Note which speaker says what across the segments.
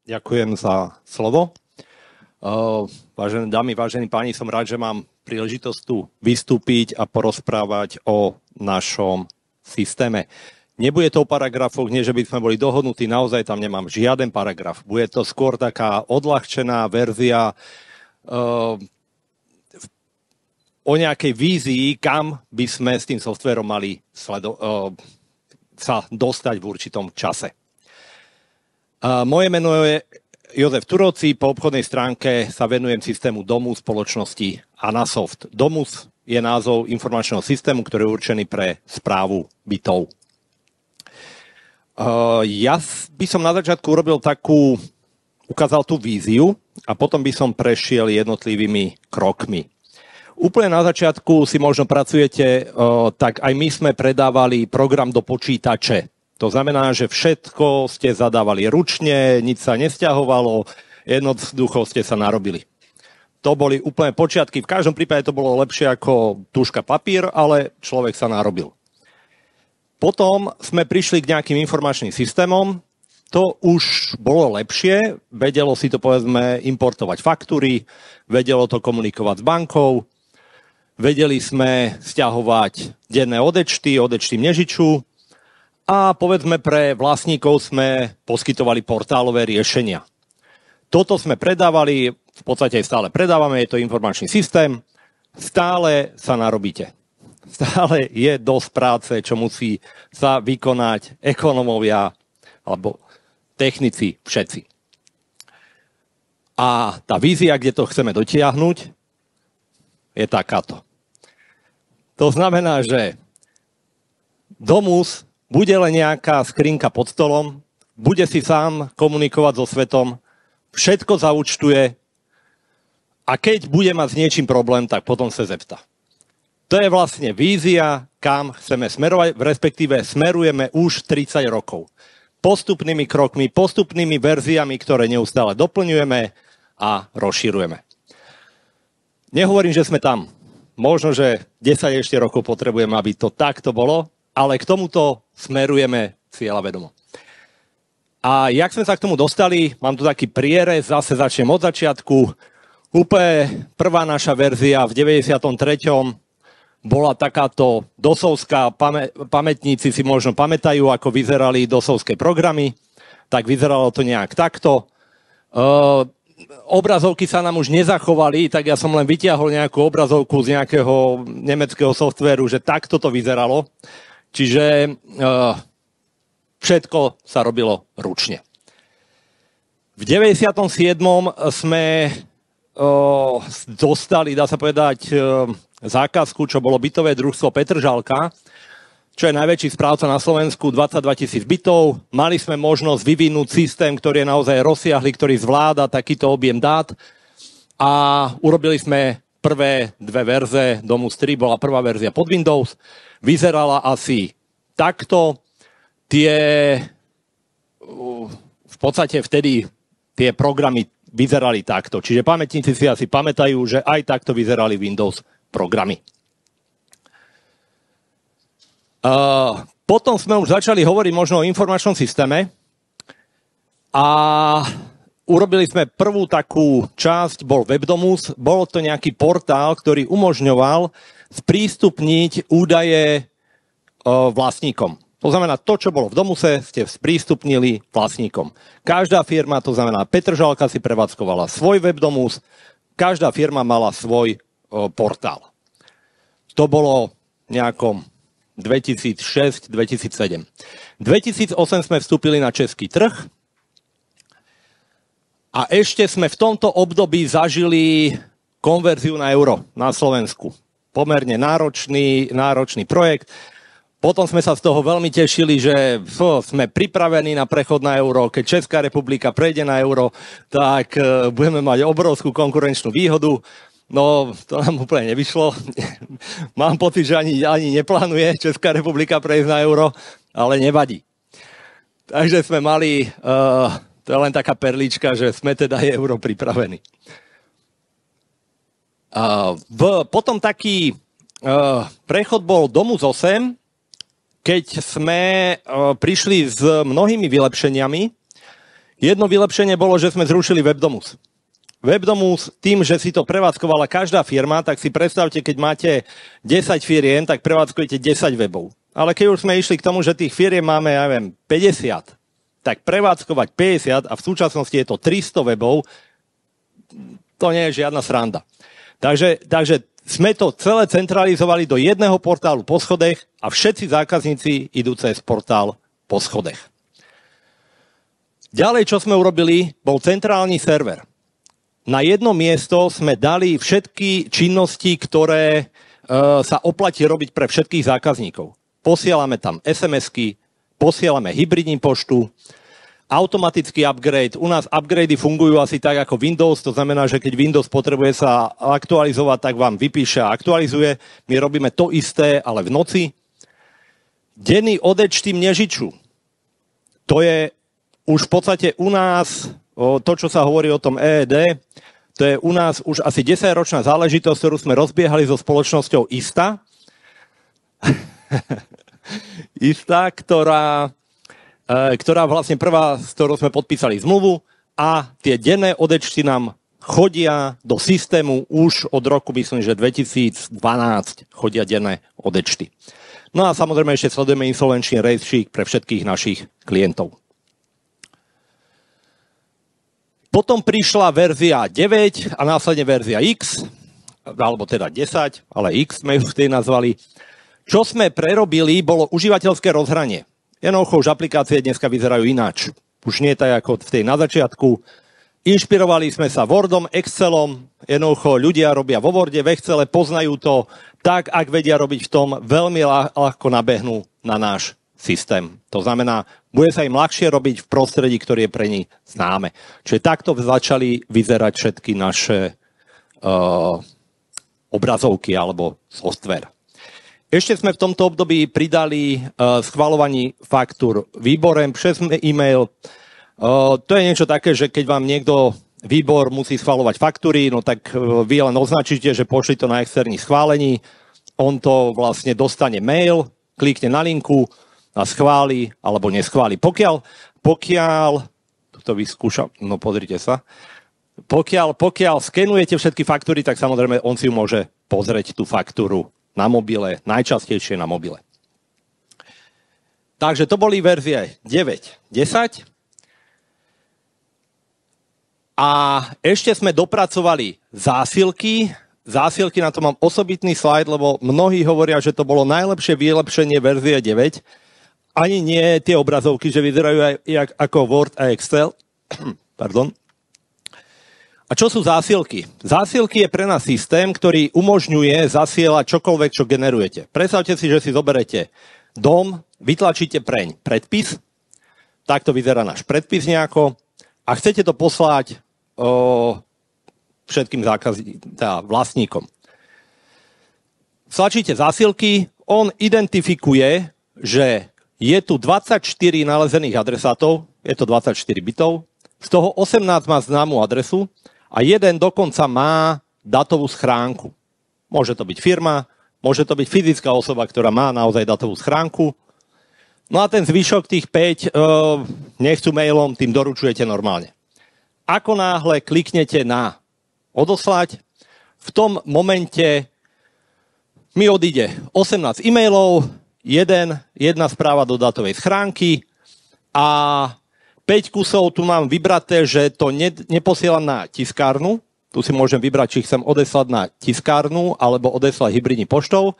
Speaker 1: Ďakujem za slovo. Vážené dámy, vážení páni, som rád, že mám príležitosť tu vystúpiť a porozprávať o našom systéme. Nebude to o paragrafoch, nie že by sme boli dohodnutí, naozaj tam nemám žiaden paragraf. Bude to skôr taká odľahčená verzia o nejakej vízii, kam by sme s tým softvérom mali sa dostať v určitom čase. Moje meno je Jozef Turóci, po obchodnej stránke sa venujem systému Domus spoločnosti Anasoft. Domus je názov informačného systému, ktorý je určený pre správu bytov. Ja by som na začiatku ukázal tú víziu a potom by som prešiel jednotlivými krokmi. Úplne na začiatku si možno pracujete, tak aj my sme predávali program do počítače. To znamená, že všetko ste zadávali ručne, nič sa nesťahovalo, jednoducho ste sa narobili. To boli úplne počiatky, v každom prípade to bolo lepšie ako tužka papír, ale človek sa narobil. Potom sme prišli k nejakým informačným systémom, to už bolo lepšie, vedelo si to povedzme importovať faktúry, vedelo to komunikovať s bankou, vedeli sme sťahovať denné odečty mnežiču, a povedzme pre vlastníkov sme poskytovali portálové riešenia. Toto sme predávali, v podstate stále predávame, je to informačný systém, stále sa narobíte. Stále je dosť práce, čo musí sa vykonať ekonómovia alebo technici, všetci. A tá vízia, kde to chceme dotiahnuť, je takáto. To znamená, že Domus bude len nejaká skrinka pod stolom, bude si sám komunikovať so svetom, všetko zaúčtuje a keď bude mať s niečím problém, tak potom sa zeptá. To je vlastne vízia, kam chceme smerovať, respektíve smerujeme už 30 rokov. Postupnými krokmi, postupnými verziami, ktoré neustále doplňujeme a rozširujeme. Nehovorím, že sme tam. Možno, že 10 ešte rokov potrebujeme, aby to takto bolo, ale k tomuto smerujeme cieľavedomo. A jak sme sa k tomu dostali, mám tu taký prierez, zase začnem od začiatku. Úplne prvá naša verzia v 93. bola takáto dosovská, pamätníci si možno pamätajú, ako vyzerali dosovské programy, tak vyzeralo to nejak takto. Obrazovky sa nám už nezachovali, tak ja som len vytiahol nejakú obrazovku z nejakého nemeckého softvéru, že takto to vyzeralo. Čiže všetko sa robilo ručne. V 97. sme dostali, dá sa povedať, zákazku, čo bolo bytové družstvo Petržalka, čo je najväčší správca na Slovensku, 22 000 bytov. Mali sme možnosť vyvinúť systém, ktorý je naozaj rozsiahly, ktorý zvláda takýto objem dát. A urobili sme prvé dve verze, Domus 3 bola prvá verzia pod Windows, vyzerala asi takto. V podstate vtedy tie programy vyzerali takto. Čiže pamätníci si asi pamätajú, že aj takto vyzerali Windows programy. Potom sme už začali hovoriť možno o informačnom systéme a urobili sme prvú takú časť, bol Webdomus, bol to nejaký portál, ktorý umožňoval sprístupniť údaje vlastníkom. To znamená, to, čo bolo v Domuse, ste sprístupnili vlastníkom. Každá firma, to znamená Petržalka si prevádzkovala svoj Webdomus, každá firma mala svoj portál. To bolo nejakom 2006-2007. 2008 sme vstúpili na český trh a ešte sme v tomto období zažili konverziu na euro na Slovensku. Pomerne náročný projekt. Potom sme sa z toho veľmi tešili, že sme pripravení na prechod na euro. Keď Česká republika prejde na euro, tak budeme mať obrovskú konkurenčnú výhodu. No, to nám úplne nevyšlo. Mám pocit, že ani neplánuje Česká republika prejsť na euro, ale nevadí. Takže sme mali, to je len taká perlička, že sme teda euro pripravení. Potom taký prechod bol Domus 8, keď sme prišli s mnohými vylepšeniami. Jedno vylepšenie bolo, že sme zrušili Webdomus. Webdomus tým, že si to prevádzkovala každá firma, tak si predstavte, keď máte 10 firiem, tak prevádzkujete 10 webov. Ale keď už sme išli k tomu, že tých firiem máme, ja viem, 50, tak prevádzkovať 50 a v súčasnosti je to 300 webov, to nie je žiadna sranda. Takže sme to celé centralizovali do jedného portálu po schodech a všetci zákazníci idú cez portál po schodech. Ďalej, čo sme urobili, bol centrálny server. Na jedno miesto sme dali všetky činnosti, ktoré sa oplatí robiť pre všetkých zákazníkov. Posielame tam SMS-ky, posielame hybridní poštu, automatický upgrade. U nás upgradey fungujú asi tak ako Windows, to znamená, že keď Windows potrebuje sa aktualizovať, tak vám vypíše a aktualizuje. My robíme to isté, ale v noci. Denný odečty mnežiču. To je už v podstate u nás, to, čo sa hovorí o tom EED, to je u nás už asi 10-ročná záležitosť, ktorú sme rozbiehali so spoločnosťou ISTA. ISTA, ktorá vlastne prvá, s ktorou sme podpísali zmluvu a tie denné odečty nám chodia do systému už od roku, myslím, že 2012 chodia denné odečty. No a samozrejme ešte sledujeme insolvenčný rejstřík pre všetkých našich klientov. Potom prišla verzia 9 a následne verzia X, alebo teda 10, ale X sme ju vtedy nazvali. Čo sme prerobili, bolo užívateľské rozhranie. Jednoducho už aplikácie dneska vyzerajú ináč. Už nie tak ako v tej na začiatku. Inšpirovali sme sa Wordom, Excelom. Jednoducho ľudia robia vo Worde, v Excele, poznajú to. Tak, ak vedia robiť v tom, veľmi ľahko nabehnú na náš systém. To znamená, bude sa im ľahšie robiť v prostredí, ktoré je pre nich známe. Čiže takto začali vyzerať všetky naše obrazovky alebo software. Ešte sme v tomto období pridali schvaľovanie faktúr výborem přes e-mail. To je niečo také, že keď vám niekto výbor musí schvaľovať faktúry, no tak vy len označíte, že pošli to na externí schválení, on to vlastne dostane mail, klikne na linku a schváli alebo neschváli. Pokiaľ to vyskúšam, no pozrite sa, pokiaľ skenujete všetky faktúry, tak samozrejme on si ju môže pozrieť tú faktúru na mobile, najčastejšie na mobile. Takže to boli verzie 9, 10. A ešte sme dopracovali zásilky. Zásilky, na to mám osobitný slajd, lebo mnohí hovoria, že to bolo najlepšie vylepšenie verzie 9. Ani nie tie obrazovky, že vyzerajú aj ako Word a Excel. Pardon. A čo sú zásielky? Zásielky je pre nás systém, ktorý umožňuje zasielať čokoľvek, čo generujete. Predstavte si, že si zoberete dom, vytlačíte preň predpis, takto vyzerá náš predpis nejako, a chcete to poslať všetkým vlastníkom. Tlačíte zásielky, on identifikuje, že je tu 24 nalezených adresátov, je to 24 bitov, z toho 18 má známu adresu a jeden dokonca má datovú schránku. Môže to byť firma, môže to byť fyzická osoba, ktorá má naozaj datovú schránku. No a ten zvyšok tých 5 nechcú mailom, tým doručujete normálne. Ako náhle kliknete na odoslať, v tom momente mi odíde 18 e-mailov, jedna správa do datovej schránky a 5 kusov tu mám vybraté, že to neposielam na tiskárnu. Tu si môžem vybrať, či chcem odeslať na tiskárnu alebo odeslať hybridní poštou.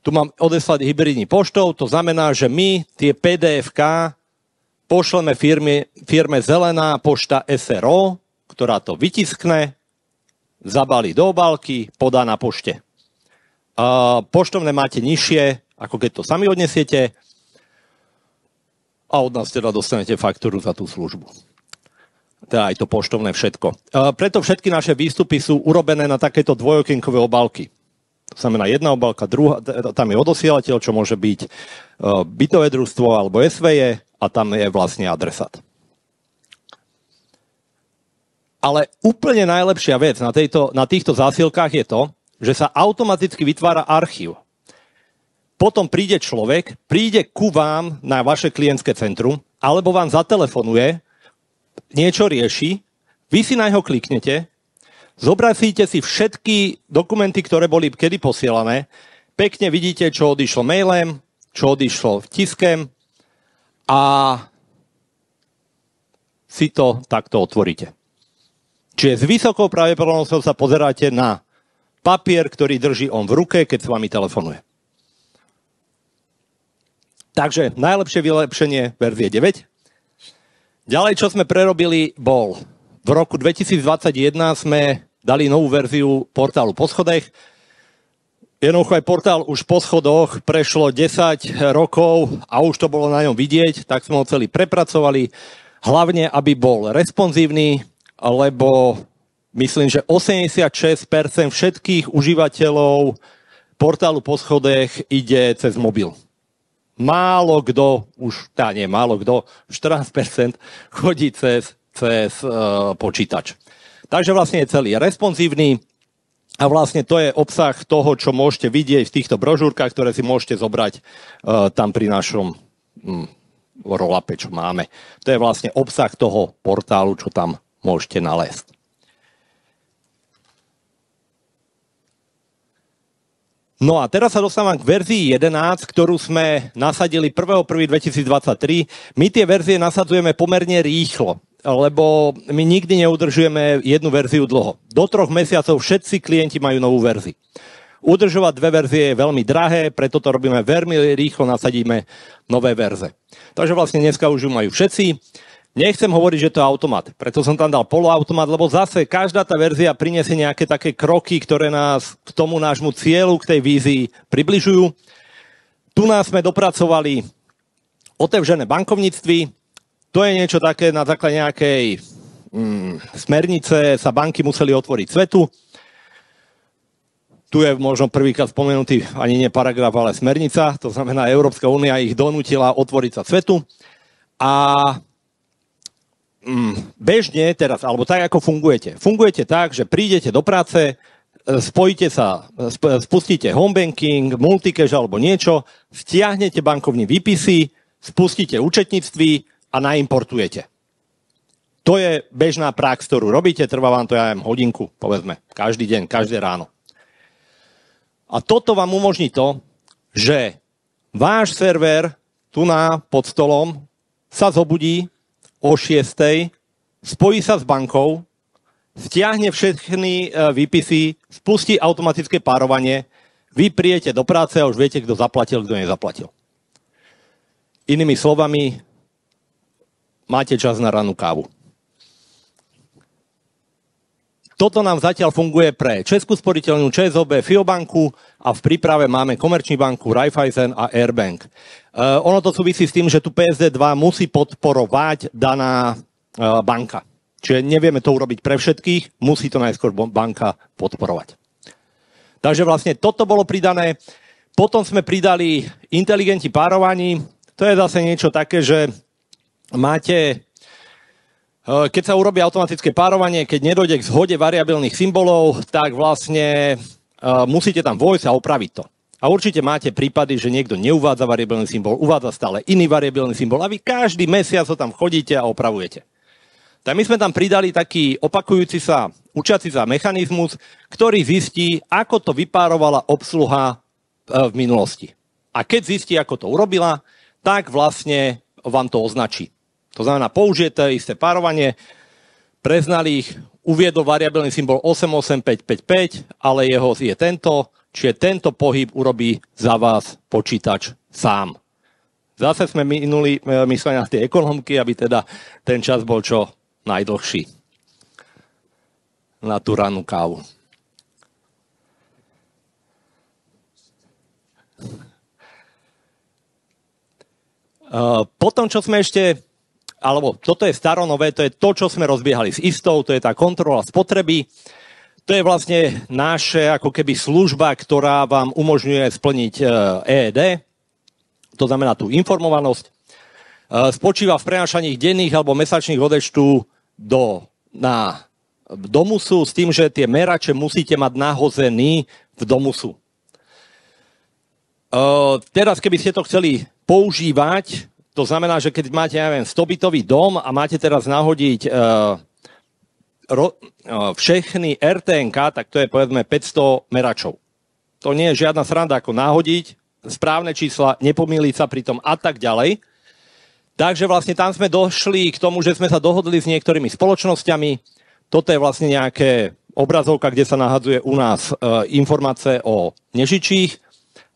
Speaker 1: Tu mám odeslať hybridní poštou, to znamená, že my tie PDF-ka pošleme firme Zelená pošta SRO, ktorá to vytiskne, zabalí do obálky, podá na pošte. Poštovné máte nižšie, ako keď to sami odnesiete, a od nás teda dostanete faktúru za tú službu. Teda aj to poštovné všetko. Preto všetky naše výstupy sú urobené na takéto dvojokienkové obálky. To znamená jedna obálka, druhá, tam je odosielateľ, čo môže byť bytové družstvo alebo SVJ a tam je vlastne adresát. Ale úplne najlepšia vec na týchto zásielkách je to, že sa automaticky vytvára archív. Potom príde človek, príde ku vám na vaše klientské centrum, alebo vám zatelefonuje, niečo rieši, vy si na ňo kliknete, zobrazíte si všetky dokumenty, ktoré boli kedy posielané, pekne vidíte, čo odišlo mailem, čo odišlo tiskem a si to takto otvoríte. Čiže s vysokou pravdepodobnosťou sa pozeráte na papier, ktorý drží on v ruke, keď s vami telefonuje. Takže najlepšie vylepšenie verzie 9. Ďalej, čo sme prerobili, bol v roku 2021 sme dali novú verziu portálu Po schodech. Jednoducho aj portál už po schodoch prešlo 10 rokov a už to bolo na ňom vidieť, tak sme ho celý prepracovali. Hlavne, aby bol responsívny, lebo myslím, že 86% všetkých užívateľov portálu Po schodech ide cez mobil. Málo kto, málo kto, 14% chodí cez počítač. Takže vlastne je celý responsívny a vlastne to je obsah toho, čo môžete vidieť v týchto brožúrkach, ktoré si môžete zobrať tam pri našom roll-upe, čo máme. To je vlastne obsah toho portálu, čo tam môžete nalézt. No a teraz sa dostávam k verzii 11, ktorú sme nasadili 1.1.2023. My tie verzie nasadzujeme pomerne rýchlo, lebo my nikdy neudržujeme jednu verziu dlho. Do 3 mesiacov všetci klienti majú novú verziu. Udržovať 2 verzie je veľmi drahé, preto to robíme veľmi rýchlo, nasadíme nové verze. Takže vlastne dneska už ju majú všetci. Nechcem hovoriť, že to je automat, preto som tam dal poloautomat, lebo zase každá tá verzia priniesie nejaké také kroky, ktoré nás k tomu nášmu cieľu, k tej vízii približujú. Tu nás sme dopracovali otevřené bankovníctví. To je niečo také, na základe nejakej smernice sa banky museli otvoriť svetu. Tu je možno prvýkrát spomenutý ani nie paragraf, ale smernica. To znamená, Európska únia ich donútila otvoriť sa svetu. A bežne teraz, alebo tak, ako fungujete. Fungujete tak, že prídete do práce, spojíte sa, spustíte home banking, multicash alebo niečo, stiahnete bankovní výpisy, spustíte účetníctví a naimportujete. To je bežná prax, ktorú robíte, trvá vám to hodinku, povedzme, každý deň, každé ráno. A toto vám umožní to, že váš server tu pod stolom sa zobudí o 6:00, spojí sa s bankou, stiahne všetky výpisy, spustí automatické párovanie, vy prijete do práce a už viete, kto zaplatil, kto nezaplatil. Inými slovami, máte čas na rannú kávu. Toto nám zatiaľ funguje pre Českú sporiteľňu, ČSOB, FIObanku a v príprave máme Komerční banku, Raiffeisen a Airbank. Ono to súvisí s tým, že tu PSD2 musí podporovať daná banka. Čiže nevieme to urobiť pre všetkých, musí to najskôr banka podporovať. Takže vlastne toto bolo pridané. Potom sme pridali inteligentní párovaní. To je zase niečo také, že máte... Keď sa urobí automatické párovanie, keď nedojde k zhode variabilných symbolov, tak vlastne musíte tam vojsť a opraviť to. A určite máte prípady, že niekto neuvádza variabilný symbol, uvádza stále iný variabilný symbol a vy každý mesiac ho tam chodíte a opravujete. Tak my sme tam pridali taký opakujúci sa, učiaci sa mechanizmus, ktorý zistí, ako to vypárovala obsluha v minulosti. A keď zistí, ako to urobila, tak vlastne vám to označí. To znamená, použijete isté párovanie, preznali ich, uviedol variabilný symbol 88555, ale jeho je tento, čiže tento pohyb urobí za vás počítač sám. Zase sme mysleli na tie ekonomky, aby teda ten čas bol čo najdlhší na tú rannú kávu. Potom, čo sme ešte... alebo toto je staronové, to je to, čo sme rozbiehali s istou, to je tá kontrola spotreby. To je vlastne naša ako keby služba, ktorá vám umožňuje splniť EED, to znamená tú informovanosť. Spočíva v prenášaní denných alebo mesačných odečtu do domusu s tým, že tie merače musíte mať nahozený v domusu. Teraz, keby ste to chceli používať, To znamená, že keď máte, ja neviem, 100-bytový dom a máte teraz nahodiť všechny RTNK, tak to je povedzme 500 meračov. To nie je žiadna sranda, ako nahodiť správne čísla, nepomýliť sa pri tom a tak ďalej. Takže vlastne tam sme došli k tomu, že sme sa dohodli s niektorými spoločnosťami. Toto je vlastne nejaké obrazovka, kde sa nahadzuje u nás informácie o nežičích.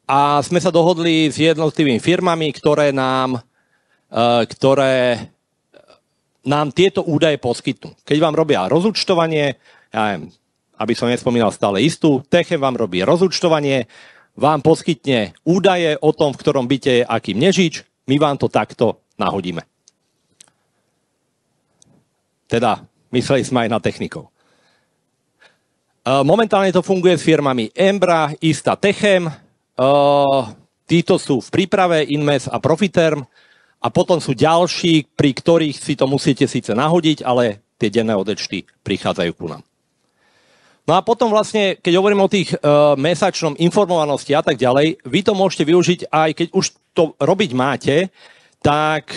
Speaker 1: A sme sa dohodli s jednotlivými firmami, ktoré nám tieto údaje poskytnú. Keď vám robia rozúčtovanie, ja neviem, aby som nespomínal stále istú, Techem vám robí rozúčtovanie, vám poskytne údaje o tom, v ktorom byte je aký nežič, my vám to takto nahodíme. Teda, mysleli sme aj na technikov. Momentálne to funguje s firmami Embra, Ista, Techem. Títo sú v príprave, Inmes a Profiterm. A potom sú ďalší, pri ktorých si to musíte síce nahodiť, ale tie denné odečty prichádzajú ku nám. No a potom vlastne, keď hovorím o tých mesačnom informovanosti a tak ďalej, vy to môžete využiť aj keď už to robiť máte, tak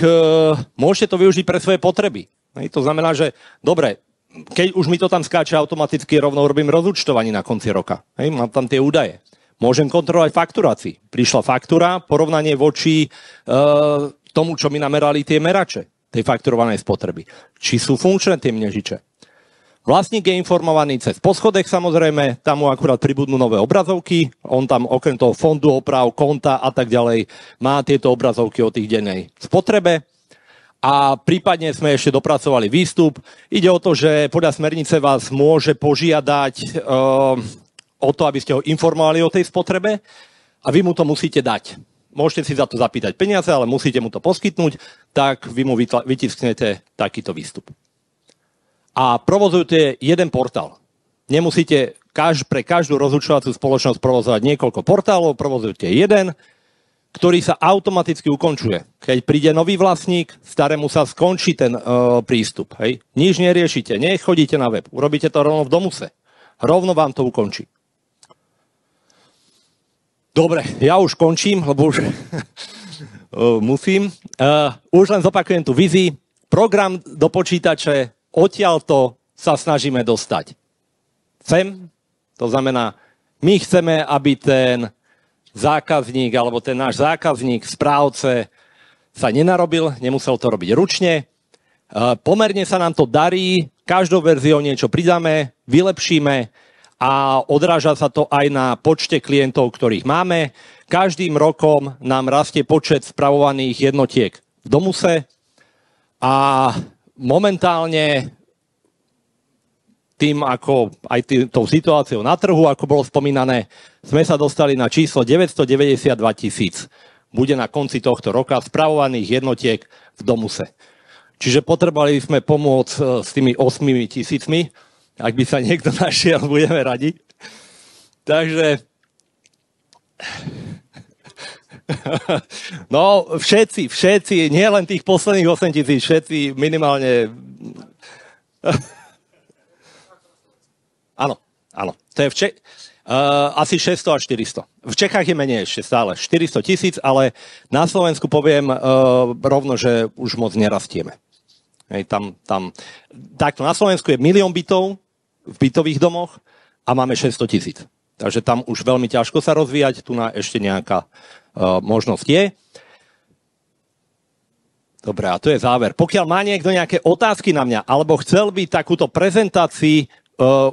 Speaker 1: môžete to využiť pre svoje potreby. To znamená, že dobre, keď už mi to tam skáče automaticky, rovno robím rozúčtovanie na konci roka. Mám tam tie údaje. Môžem kontrolovať fakturácii. Prišla faktúra, porovnanie voči tomu, čo mi namerali tie merače tej fakturovanej spotreby. Či sú funkčné tie mnežiče. Vlastník je informovaný cez poschodek, samozrejme, tam mu akurát pribudnú nové obrazovky, on tam okrem toho fondu oprav, konta a tak ďalej má tieto obrazovky o tých dennej spotrebe a prípadne sme ešte dopracovali výstup. Ide o to, že podľa smernice vás môže požiadať o to, aby ste ho informovali o tej spotrebe a vy mu to musíte dať. Môžete si za to zapýtať peniaze, ale musíte mu to poskytnúť, tak vy mu vytisknete takýto výstup. A provozujete jeden portál. Nemusíte pre každú rozúčtovaciu spoločnosť provozovať niekoľko portálov, provozujete jeden, ktorý sa automaticky ukončuje. Keď príde nový vlastník, starému sa skončí ten prístup. Hej? Nič neriešite, nechodíte na web, urobíte to rovno v domuse. Rovno vám to ukončí. Dobre, ja už končím, lebo už musím. Už len zopakujem tú víziu. Program do počítače, odtiaľto sa snažíme dostať sem. To znamená, my chceme, aby ten zákazník, alebo ten náš zákazník, správce sa nenarobil, nemusel to robiť ručne. Pomerne sa nám to darí, každou verziou niečo pridáme, vylepšíme, a odráža sa to aj na počte klientov, ktorých máme. Každým rokom nám rastie počet spravovaných jednotiek v domuse a momentálne tým, ako aj tou situáciou na trhu, ako bolo spomínané, sme sa dostali na číslo 992 000. Bude na konci tohto roka spravovaných jednotiek v domuse. Čiže potrebovali sme pomôcť s tými 8 000. Ak by sa niekto našiel, budeme radi. Takže no, všetci, nie len tých posledných 8 000, všetci minimálne. Áno. To je asi 600 až 400. V Čechách je menej ešte stále. 400 000, ale na Slovensku poviem rovno, že už moc nerastieme. Hej, takto na Slovensku je 1 000 000 bytov v bytových domoch a máme 600 000. Takže tam už veľmi ťažko sa rozvíjať, tu na ešte nejaká možnosť je. Dobre, a to je záver. Pokiaľ má niekto nejaké otázky na mňa, alebo chcel by takúto prezentácii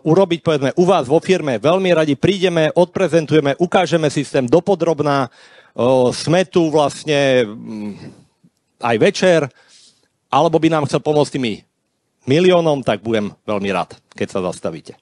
Speaker 1: urobiť, povedzme, u vás vo firme, veľmi radi prídeme, odprezentujeme, ukážeme systém dopodrobná, sme tu vlastne aj večer, alebo by nám chcel pomôcť tými miliónom, tak budem veľmi rád, keď sa zastavíte.